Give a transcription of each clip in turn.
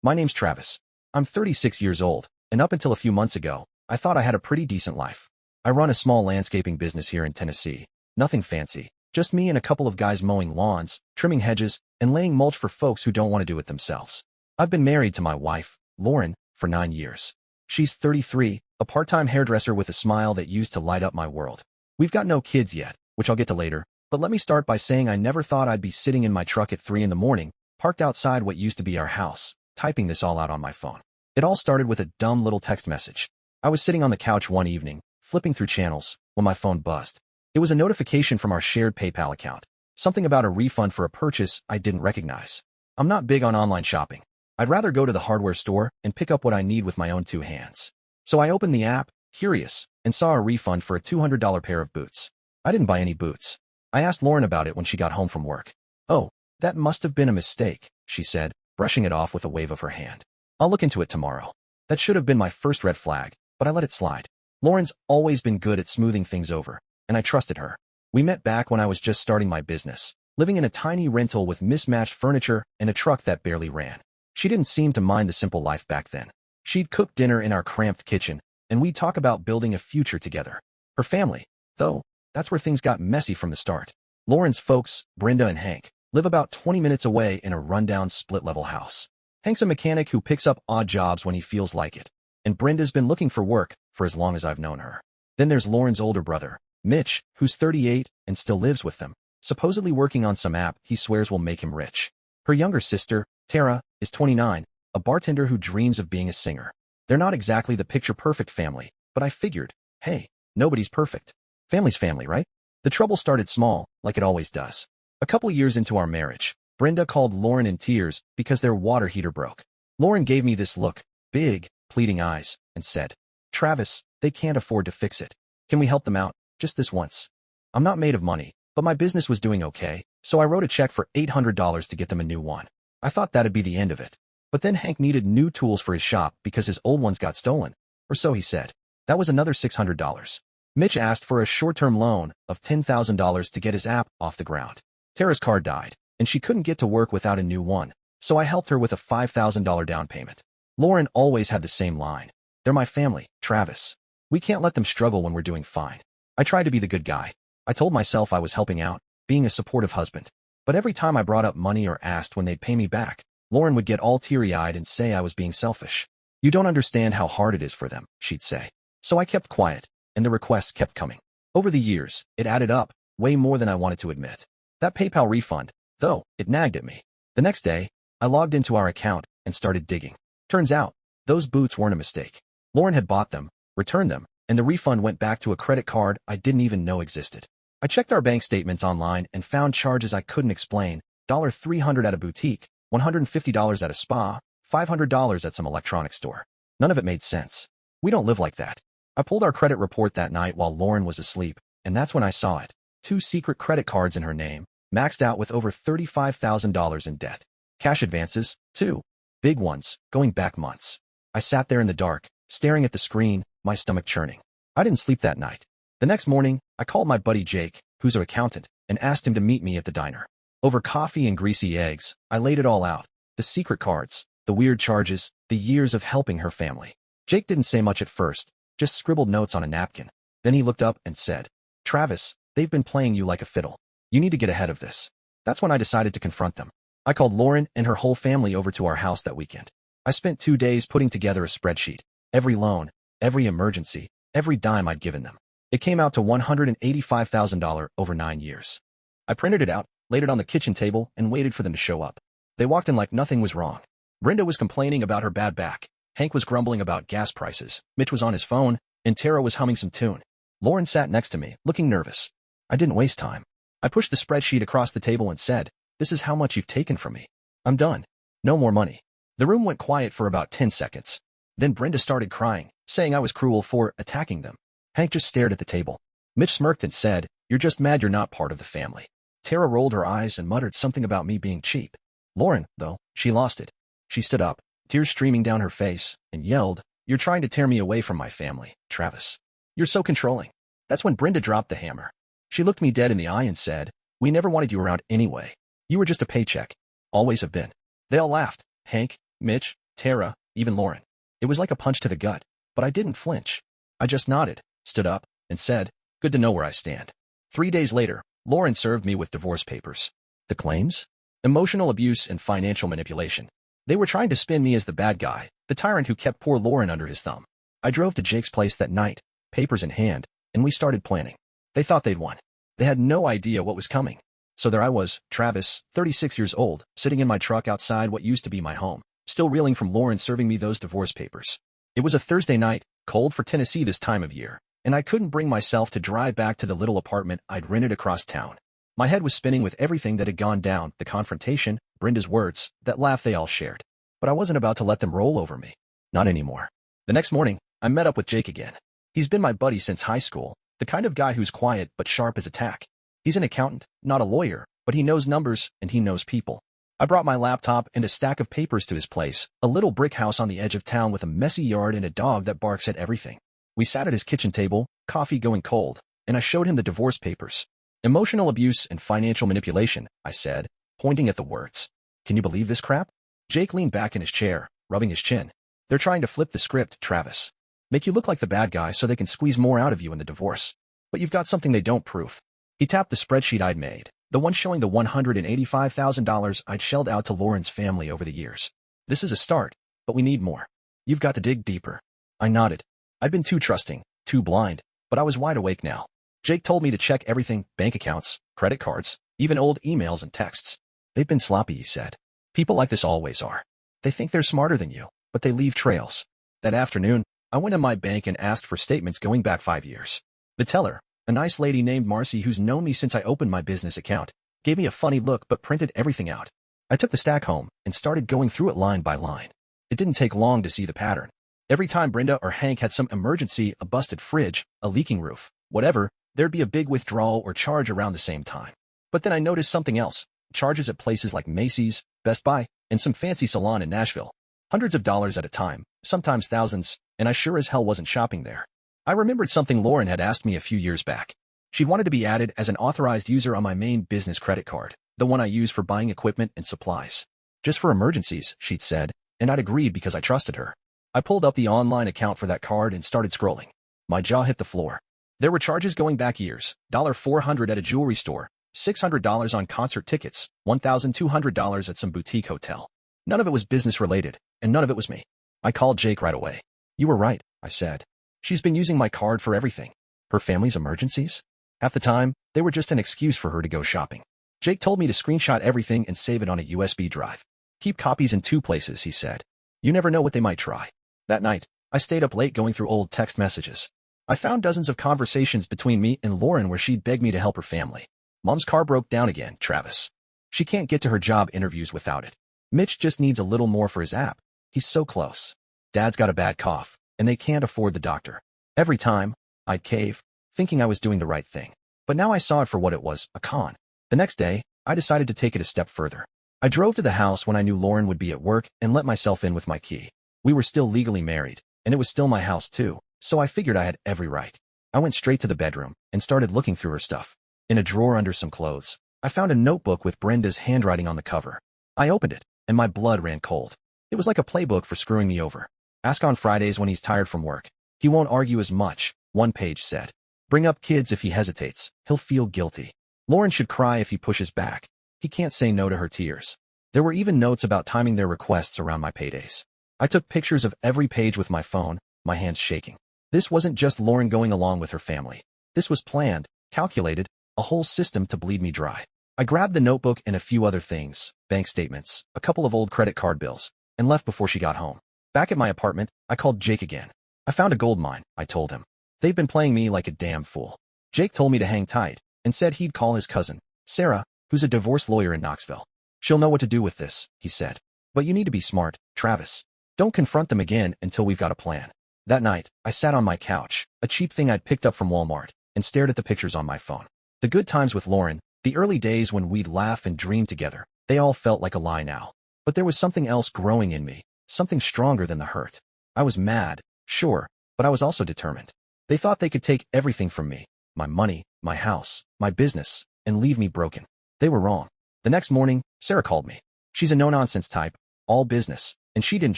My name's Travis. I'm 36 years old, and up until a few months ago, I thought I had a pretty decent life. I run a small landscaping business here in Tennessee. Nothing fancy, just me and a couple of guys mowing lawns, trimming hedges, and laying mulch for folks who don't want to do it themselves. I've been married to my wife, Lauren, for 9 years. She's 33, a part-time hairdresser with a smile that used to light up my world. We've got no kids yet, which I'll get to later, but let me start by saying I never thought I'd be sitting in my truck at 3 in the morning, parked outside what used to be our house, typing this all out on my phone. It all started with a dumb little text message. I was sitting on the couch one evening, flipping through channels, when my phone buzzed. It was a notification from our shared PayPal account, something about a refund for a purchase I didn't recognize. I'm not big on online shopping. I'd rather go to the hardware store and pick up what I need with my own two hands. So I opened the app, curious, and saw a refund for a $200 pair of boots. I didn't buy any boots. I asked Lauren about it when she got home from work. "Oh, that must have been a mistake," she said, brushing it off with a wave of her hand. "I'll look into it tomorrow." That should have been my first red flag, but I let it slide. Lauren's always been good at smoothing things over, and I trusted her. We met back when I was just starting my business, living in a tiny rental with mismatched furniture and a truck that barely ran. She didn't seem to mind the simple life back then. She'd cook dinner in our cramped kitchen, and we'd talk about building a future together. Her family, though, that's where things got messy from the start. Lauren's folks, Brenda and Hank, live about 20 minutes away in a rundown split-level house. Hank's a mechanic who picks up odd jobs when he feels like it, and Brenda's been looking for work for as long as I've known her. Then there's Lauren's older brother, Mitch, who's 38 and still lives with them, supposedly working on some app he swears will make him rich. Her younger sister, Tara, is 29, a bartender who dreams of being a singer. They're not exactly the picture-perfect family, but I figured, hey, nobody's perfect. Family's family, right? The trouble started small, like it always does. A couple years into our marriage, Brenda called Lauren in tears because their water heater broke. Lauren gave me this look, big, pleading eyes, and said, "Travis, they can't afford to fix it. Can we help them out, just this once?" I'm not made of money, but my business was doing okay, so I wrote a check for $800 to get them a new one. I thought that'd be the end of it. But then Hank needed new tools for his shop because his old ones got stolen, or so he said. That was another $600. Mitch asked for a short-term loan of $10,000 to get his app off the ground. Tara's car died, and she couldn't get to work without a new one, so I helped her with a $5,000 down payment. Lauren always had the same line. "They're my family, Travis. We can't let them struggle when we're doing fine." I tried to be the good guy. I told myself I was helping out, being a supportive husband. But every time I brought up money or asked when they'd pay me back, Lauren would get all teary-eyed and say I was being selfish. "You don't understand how hard it is for them," she'd say. So I kept quiet, and the requests kept coming. Over the years, it added up, way more than I wanted to admit. That PayPal refund, though, it nagged at me. The next day, I logged into our account and started digging. Turns out, those boots weren't a mistake. Lauren had bought them, returned them, and the refund went back to a credit card I didn't even know existed. I checked our bank statements online and found charges I couldn't explain, $300 at a boutique, $150 at a spa, $500 at some electronics store. None of it made sense. We don't live like that. I pulled our credit report that night while Lauren was asleep, and that's when I saw it. 2 secret credit cards in her name, maxed out with over $35,000 in debt. Cash advances, too. Big ones, going back months. I sat there in the dark, staring at the screen, my stomach churning. I didn't sleep that night. The next morning, I called my buddy Jake, who's an accountant, and asked him to meet me at the diner. Over coffee and greasy eggs, I laid it all out. The secret cards, the weird charges, the years of helping her family. Jake didn't say much at first, just scribbled notes on a napkin. Then he looked up and said, "Travis, they've been playing you like a fiddle. You need to get ahead of this." That's when I decided to confront them. I called Lauren and her whole family over to our house that weekend. I spent 2 days putting together a spreadsheet. Every loan, every emergency, every dime I'd given them. It came out to $185,000 over 9 years. I printed it out, laid it on the kitchen table, and waited for them to show up. They walked in like nothing was wrong. Brenda was complaining about her bad back. Hank was grumbling about gas prices. Mitch was on his phone, and Tara was humming some tune. Lauren sat next to me, looking nervous. I didn't waste time. I pushed the spreadsheet across the table and said, "This is how much you've taken from me. I'm done. No more money." The room went quiet for about 10 seconds. Then Brenda started crying, saying I was cruel for attacking them. Hank just stared at the table. Mitch smirked and said, "You're just mad you're not part of the family." Tara rolled her eyes and muttered something about me being cheap. Lauren, though, she lost it. She stood up, tears streaming down her face, and yelled, "You're trying to tear me away from my family, Travis. You're so controlling." That's when Brenda dropped the hammer. She looked me dead in the eye and said, "We never wanted you around anyway. You were just a paycheck. Always have been." They all laughed. Hank, Mitch, Tara, even Lauren. It was like a punch to the gut, but I didn't flinch. I just nodded, stood up, and said, "Good to know where I stand." 3 days later, Lauren served me with divorce papers. The claims? Emotional abuse and financial manipulation. They were trying to spin me as the bad guy, the tyrant who kept poor Lauren under his thumb. I drove to Jake's place that night, papers in hand, and we started planning. They thought they'd won. They had no idea what was coming. So there I was, Travis, 36 years old, sitting in my truck outside what used to be my home, still reeling from Lauren serving me those divorce papers. It was a Thursday night, cold for Tennessee this time of year, and I couldn't bring myself to drive back to the little apartment I'd rented across town. My head was spinning with everything that had gone down, the confrontation, Brenda's words, that laugh they all shared. But I wasn't about to let them roll over me. Not anymore. The next morning, I met up with Jake again. He's been my buddy since high school, the kind of guy who's quiet but sharp as a tack. He's an accountant, not a lawyer, but he knows numbers and he knows people. I brought my laptop and a stack of papers to his place, a little brick house on the edge of town with a messy yard and a dog that barks at everything. We sat at his kitchen table, coffee going cold, and I showed him the divorce papers. Emotional abuse and financial manipulation, I said, pointing at the words. Can you believe this crap? Jake leaned back in his chair, rubbing his chin. They're trying to flip the script, Travis. Make you look like the bad guy so they can squeeze more out of you in the divorce. But you've got something they don't prove. He tapped the spreadsheet I'd made, the one showing the $185,000 I'd shelled out to Lauren's family over the years. This is a start, but we need more. You've got to dig deeper. I nodded. I'd been too trusting, too blind, but I was wide awake now. Jake told me to check everything, bank accounts, credit cards, even old emails and texts. They've been sloppy, he said. People like this always are. They think they're smarter than you, but they leave trails. That afternoon, I went to my bank and asked for statements going back 5 years. The teller, a nice lady named Marcy who's known me since I opened my business account, gave me a funny look but printed everything out. I took the stack home and started going through it line by line. It didn't take long to see the pattern. Every time Brenda or Hank had some emergency, a busted fridge, a leaking roof, whatever, there'd be a big withdrawal or charge around the same time. But then I noticed something else. Charges at places like Macy's, Best Buy, and some fancy salon in Nashville. Hundreds of dollars at a time, sometimes thousands, and I sure as hell wasn't shopping there. I remembered something Lauren had asked me a few years back. She'd wanted to be added as an authorized user on my main business credit card, the one I use for buying equipment and supplies. Just for emergencies, she'd said, and I'd agreed because I trusted her. I pulled up the online account for that card and started scrolling. My jaw hit the floor. There were charges going back years, $400 at a jewelry store, $600 on concert tickets, $1,200 at some boutique hotel. None of it was business-related, and none of it was me. I called Jake right away. You were right, I said. She's been using my card for everything. Her family's emergencies? Half the time, they were just an excuse for her to go shopping. Jake told me to screenshot everything and save it on a USB drive. Keep copies in 2 places, he said. You never know what they might try. That night, I stayed up late going through old text messages. I found dozens of conversations between me and Lauren where she'd begged me to help her family. Mom's car broke down again, Travis. She can't get to her job interviews without it. Mitch just needs a little more for his app. He's so close. Dad's got a bad cough, and they can't afford the doctor. Every time, I'd cave, thinking I was doing the right thing. But now I saw it for what it was, a con. The next day, I decided to take it a step further. I drove to the house when I knew Lauren would be at work and let myself in with my key. We were still legally married, and it was still my house too, so I figured I had every right. I went straight to the bedroom and started looking through her stuff. In a drawer under some clothes, I found a notebook with Brenda's handwriting on the cover. I opened it, and my blood ran cold. It was like a playbook for screwing me over. Ask on Fridays when he's tired from work. He won't argue as much, one page said. Bring up kids if he hesitates. He'll feel guilty. Lauren should cry if he pushes back. He can't say no to her tears. There were even notes about timing their requests around my paydays. I took pictures of every page with my phone, my hands shaking. This wasn't just Lauren going along with her family. This was planned, calculated, a whole system to bleed me dry. I grabbed the notebook and a few other things, bank statements, a couple of old credit card bills, and left before she got home. Back at my apartment, I called Jake again. I found a gold mine, I told him. They've been playing me like a damn fool. Jake told me to hang tight and said he'd call his cousin, Sarah, who's a divorce lawyer in Knoxville. She'll know what to do with this, he said. But you need to be smart, Travis. Don't confront them again until we've got a plan. That night, I sat on my couch, a cheap thing I'd picked up from Walmart, and stared at the pictures on my phone. The good times with Lauren, the early days when we'd laugh and dream together, they all felt like a lie now. But there was something else growing in me, something stronger than the hurt. I was mad, sure, but I was also determined. They thought they could take everything from me, my money, my house, my business, and leave me broken. They were wrong. The next morning, Sarah called me. She's a no-nonsense type, all business, and she didn't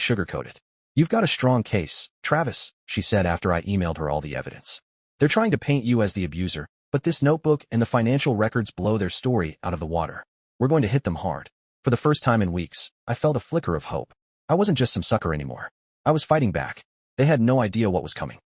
sugarcoat it. "You've got a strong case, Travis," she said after I emailed her all the evidence. "They're trying to paint you as the abuser, but this notebook and the financial records blow their story out of the water. We're going to hit them hard." For the first time in weeks, I felt a flicker of hope. I wasn't just some sucker anymore. I was fighting back. They had no idea what was coming.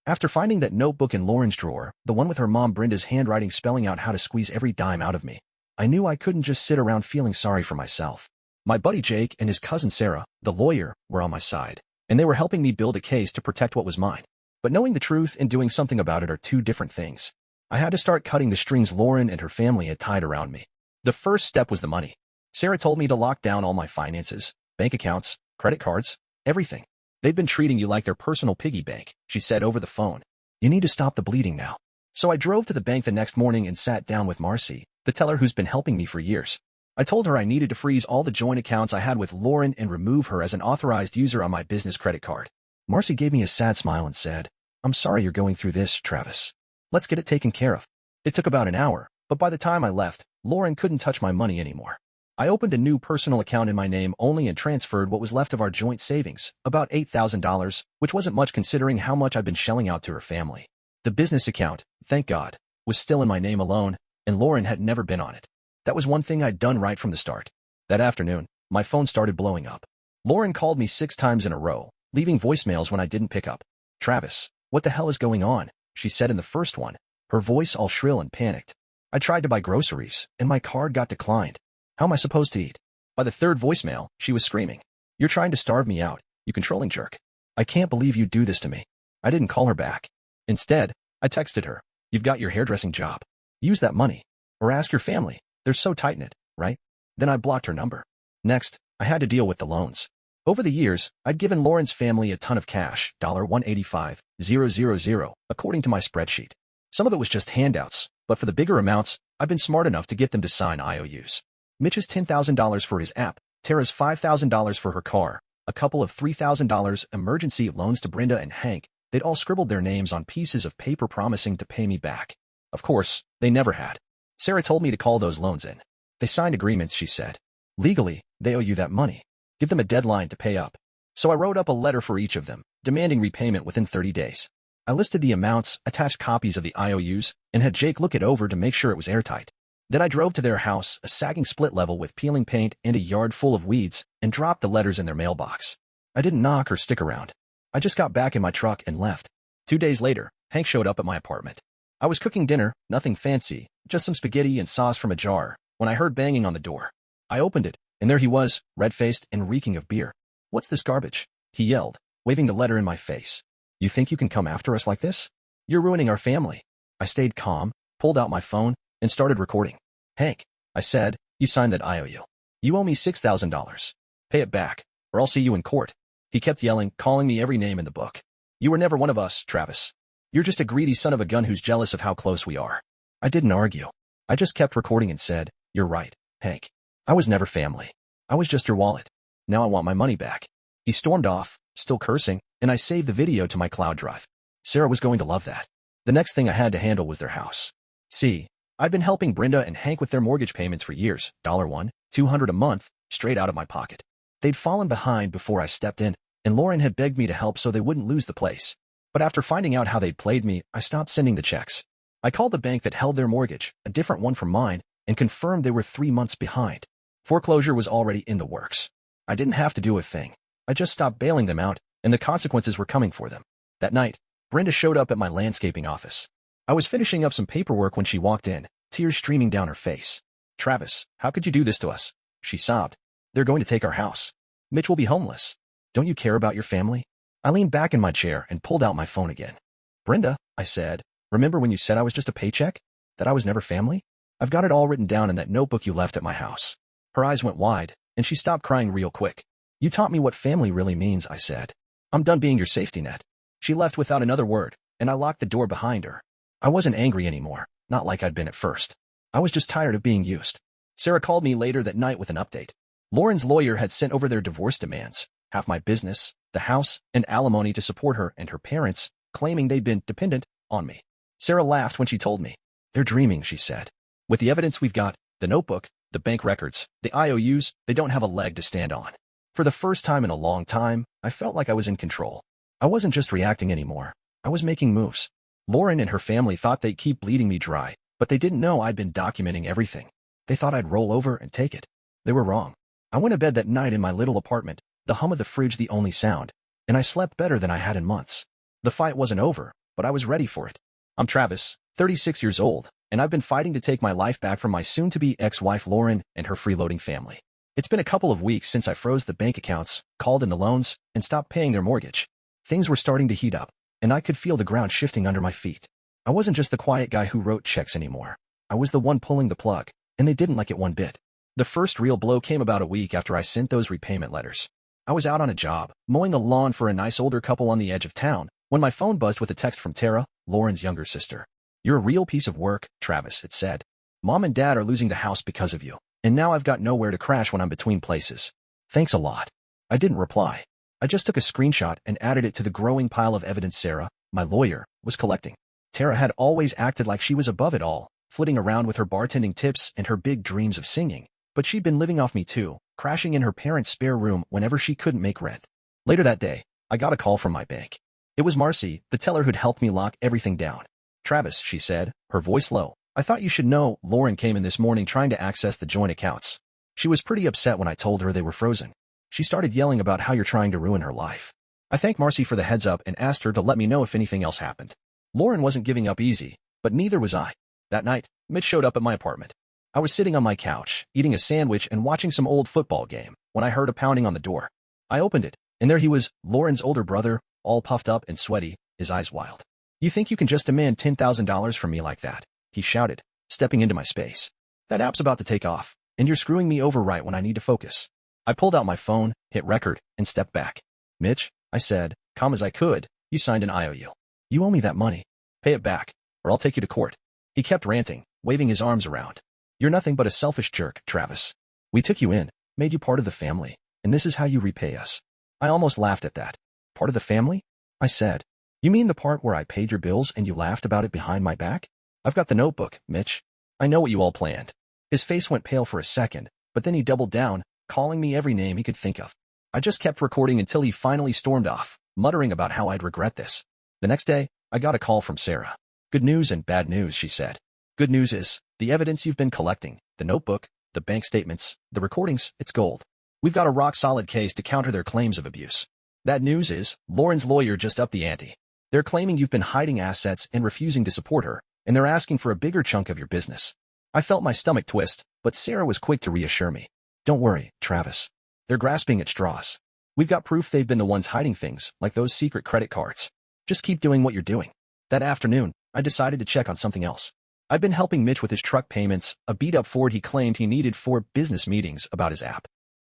After finding that notebook in Lauren's drawer, the one with her mom Brenda's handwriting spelling out how to squeeze every dime out of me, I knew I couldn't just sit around feeling sorry for myself. My buddy Jake and his cousin Sarah, the lawyer, were on my side, and they were helping me build a case to protect what was mine. But knowing the truth and doing something about it are two different things. I had to start cutting the strings Lauren and her family had tied around me. The first step was the money. Sarah told me to lock down all my finances, bank accounts, credit cards, everything. "They've been treating you like their personal piggy bank," she said over the phone. "You need to stop the bleeding now." So I drove to the bank the next morning and sat down with Marcy, the teller who's been helping me for years. I told her I needed to freeze all the joint accounts I had with Lauren and remove her as an authorized user on my business credit card. Marcy gave me a sad smile and said, "I'm sorry you're going through this, Travis. Let's get it taken care of." It took about an hour, but by the time I left, Lauren couldn't touch my money anymore. I opened a new personal account in my name only and transferred what was left of our joint savings, about $8,000, which wasn't much considering how much I'd been shelling out to her family. The business account, thank God, was still in my name alone, and Lauren had never been on it. That was one thing I'd done right from the start. That afternoon, my phone started blowing up. Lauren called me 6 times in a row, leaving voicemails when I didn't pick up. "Travis, what the hell is going on?" she said in the first one, her voice all shrill and panicked. "I tried to buy groceries, and my card got declined. How am I supposed to eat?" By the third voicemail, she was screaming, "You're trying to starve me out, you controlling jerk. I can't believe you do this to me." I didn't call her back. Instead, I texted her, "You've got your hairdressing job. Use that money. Or ask your family. They're so tight-knit, right?" Then I blocked her number. Next, I had to deal with the loans. Over the years, I'd given Lauren's family a ton of cash, $185,000, according to my spreadsheet. Some of it was just handouts, but for the bigger amounts, I've been smart enough to get them to sign IOUs. Mitch's $10,000 for his app, Tara's $5,000 for her car, a couple of $3,000 emergency loans to Brenda and Hank. They'd all scribbled their names on pieces of paper promising to pay me back. Of course, they never had. Sarah told me to call those loans in. "They signed agreements," she said. "Legally, they owe you that money. Give them a deadline to pay up." So I wrote up a letter for each of them, demanding repayment within 30 days. I listed the amounts, attached copies of the IOUs, and had Jake look it over to make sure it was airtight. Then I drove to their house, a sagging split level with peeling paint and a yard full of weeds, and dropped the letters in their mailbox. I didn't knock or stick around. I just got back in my truck and left. 2 days later, Hank showed up at my apartment. I was cooking dinner, nothing fancy, just some spaghetti and sauce from a jar, when I heard banging on the door. I opened it, and there he was, red-faced and reeking of beer. "What's this garbage?" he yelled, waving the letter in my face. "You think you can come after us like this? You're ruining our family." I stayed calm, pulled out my phone, and started recording. "Hank," I said, "you signed that IOU. You owe me $6,000. Pay it back, or I'll see you in court." He kept yelling, calling me every name in the book. "You were never one of us, Travis. You're just a greedy son of a gun who's jealous of how close we are." I didn't argue. I just kept recording and said, "You're right, Hank. I was never family. I was just your wallet. Now I want my money back." He stormed off, still cursing, and I saved the video to my cloud drive. Sarah was going to love that. The next thing I had to handle was their house. See, I'd been helping Brenda and Hank with their mortgage payments for years, $200 a month, straight out of my pocket. They'd fallen behind before I stepped in, and Lauren had begged me to help so they wouldn't lose the place. But after finding out how they'd played me, I stopped sending the checks. I called the bank that held their mortgage, a different one from mine, and confirmed they were 3 months behind. Foreclosure was already in the works. I didn't have to do a thing. I just stopped bailing them out, and the consequences were coming for them. That night, Brenda showed up at my landscaping office. I was finishing up some paperwork when she walked in, tears streaming down her face. "Travis, how could you do this to us?" she sobbed. "They're going to take our house. Mitch will be homeless. Don't you care about your family?" I leaned back in my chair and pulled out my phone again. "Brenda," I said, "remember when you said I was just a paycheck? That I was never family? I've got it all written down in that notebook you left at my house." Her eyes went wide, and she stopped crying real quick. "You taught me what family really means," I said. "I'm done being your safety net." She left without another word, and I locked the door behind her. I wasn't angry anymore, not like I'd been at first. I was just tired of being used. Sarah called me later that night with an update. Lauren's lawyer had sent over their divorce demands, half my business, the house, and alimony to support her and her parents, claiming they'd been dependent on me. Sarah laughed when she told me. "They're dreaming," she said. "With the evidence we've got, the notebook, the bank records, the IOUs, they don't have a leg to stand on." For the first time in a long time, I felt like I was in control. I wasn't just reacting anymore. I was making moves. Lauren and her family thought they'd keep bleeding me dry, but they didn't know I'd been documenting everything. They thought I'd roll over and take it. They were wrong. I went to bed that night in my little apartment, the hum of the fridge the only sound, and I slept better than I had in months. The fight wasn't over, but I was ready for it. I'm Travis, 36 years old, and I've been fighting to take my life back from my soon-to-be ex-wife Lauren and her freeloading family. It's been a couple of weeks since I froze the bank accounts, called in the loans, and stopped paying their mortgage. Things were starting to heat up, and I could feel the ground shifting under my feet. I wasn't just the quiet guy who wrote checks anymore. I was the one pulling the plug, and they didn't like it one bit. The first real blow came about a week after I sent those repayment letters. I was out on a job, mowing a lawn for a nice older couple on the edge of town, when my phone buzzed with a text from Tara, Lauren's younger sister. "You're a real piece of work, Travis," it said. "Mom and Dad are losing the house because of you, and now I've got nowhere to crash when I'm between places. Thanks a lot." I didn't reply. I just took a screenshot and added it to the growing pile of evidence Sarah, my lawyer, was collecting. Tara had always acted like she was above it all, flitting around with her bartending tips and her big dreams of singing, but she'd been living off me too, crashing in her parents' spare room whenever she couldn't make rent. Later that day, I got a call from my bank. It was Marcy, the teller who'd helped me lock everything down. "Travis," she said, her voice low, "I thought you should know Lauren came in this morning trying to access the joint accounts. She was pretty upset when I told her they were frozen. She started yelling about how you're trying to ruin her life." I thanked Marcy for the heads up and asked her to let me know if anything else happened. Lauren wasn't giving up easy, but neither was I. That night, Mitch showed up at my apartment. I was sitting on my couch, eating a sandwich and watching some old football game, when I heard a pounding on the door. I opened it, and there he was, Lauren's older brother, all puffed up and sweaty, his eyes wild. "You think you can just demand $10,000 from me like that?" he shouted, stepping into my space. "That app's about to take off, and you're screwing me over right when I need to focus." I pulled out my phone, hit record, and stepped back. "Mitch," I said, calm as I could, "you signed an IOU. You owe me that money. Pay it back, or I'll take you to court." He kept ranting, waving his arms around. "You're nothing but a selfish jerk, Travis. We took you in, made you part of the family, and this is how you repay us." I almost laughed at that. "Part of the family?" I said. "You mean the part where I paid your bills and you laughed about it behind my back? I've got the notebook, Mitch. I know what you all planned." His face went pale for a second, but then he doubled down, calling me every name he could think of. I just kept recording until he finally stormed off, muttering about how I'd regret this. The next day, I got a call from Sarah. "Good news and bad news," she said. "Good news is, the evidence you've been collecting, the notebook, the bank statements, the recordings, it's gold. We've got a rock-solid case to counter their claims of abuse. Bad news is, Lauren's lawyer just upped the ante. They're claiming you've been hiding assets and refusing to support her, and they're asking for a bigger chunk of your business." I felt my stomach twist, but Sarah was quick to reassure me. "Don't worry, Travis. They're grasping at straws. We've got proof they've been the ones hiding things, like those secret credit cards. Just keep doing what you're doing." That afternoon, I decided to check on something else. I've been helping Mitch with his truck payments, a beat-up Ford he claimed he needed for business meetings about his app.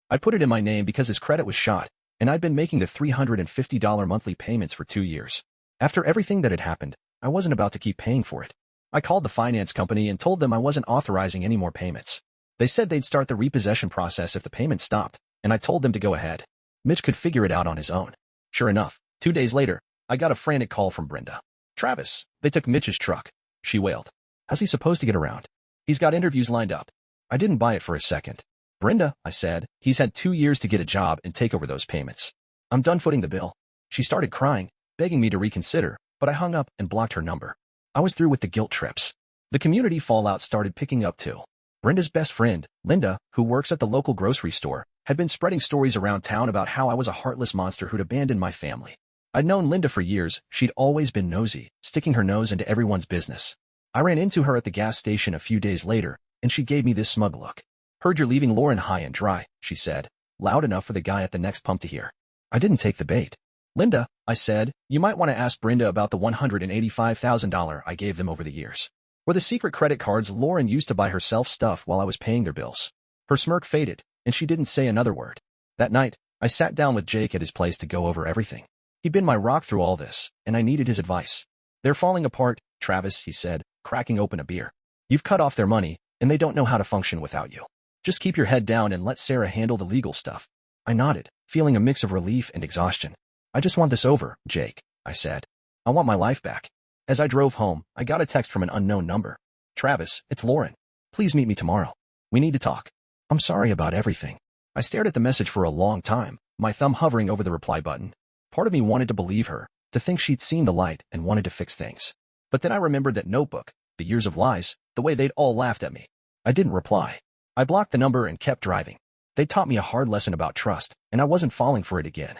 I put it in my name because his credit was shot, and I'd been making the $350 monthly payments for 2 years. After everything that had happened, I wasn't about to keep paying for it. I called the finance company and told them I wasn't authorizing any more payments. They said they'd start the repossession process if the payments stopped, and I told them to go ahead. Mitch could figure it out on his own. Sure enough, 2 days later, I got a frantic call from Brenda. "Travis, they took Mitch's truck," she wailed. "How's he supposed to get around? He's got interviews lined up." I didn't buy it for a second. "Brenda," I said, "he's had 2 years to get a job and take over those payments. I'm done footing the bill." She started crying, begging me to reconsider, but I hung up and blocked her number. I was through with the guilt trips. The community fallout started picking up too. Brenda's best friend, Linda, who works at the local grocery store, had been spreading stories around town about how I was a heartless monster who'd abandoned my family. I'd known Linda for years. She'd always been nosy, sticking her nose into everyone's business. I ran into her at the gas station a few days later, and she gave me this smug look. "Heard you're leaving Lauren high and dry," she said, loud enough for the guy at the next pump to hear. I didn't take the bait. "Linda," I said, "you might want to ask Brenda about the $185,000 I gave them over the years. Or the secret credit cards Lauren used to buy herself stuff while I was paying their bills." Her smirk faded, and she didn't say another word. That night, I sat down with Jake at his place to go over everything. He'd been my rock through all this, and I needed his advice. "They're falling apart, Travis," he said, cracking open a beer. "You've cut off their money, and they don't know how to function without you. Just keep your head down and let Sarah handle the legal stuff." I nodded, feeling a mix of relief and exhaustion. "I just want this over, Jake," I said. "I want my life back." As I drove home, I got a text from an unknown number. "Travis, it's Lauren. Please meet me tomorrow. We need to talk. I'm sorry about everything." I stared at the message for a long time, my thumb hovering over the reply button. Part of me wanted to believe her, to think she'd seen the light and wanted to fix things. But then I remembered that notebook, the years of lies, the way they'd all laughed at me. I didn't reply. I blocked the number and kept driving. They taught me a hard lesson about trust, and I wasn't falling for it again.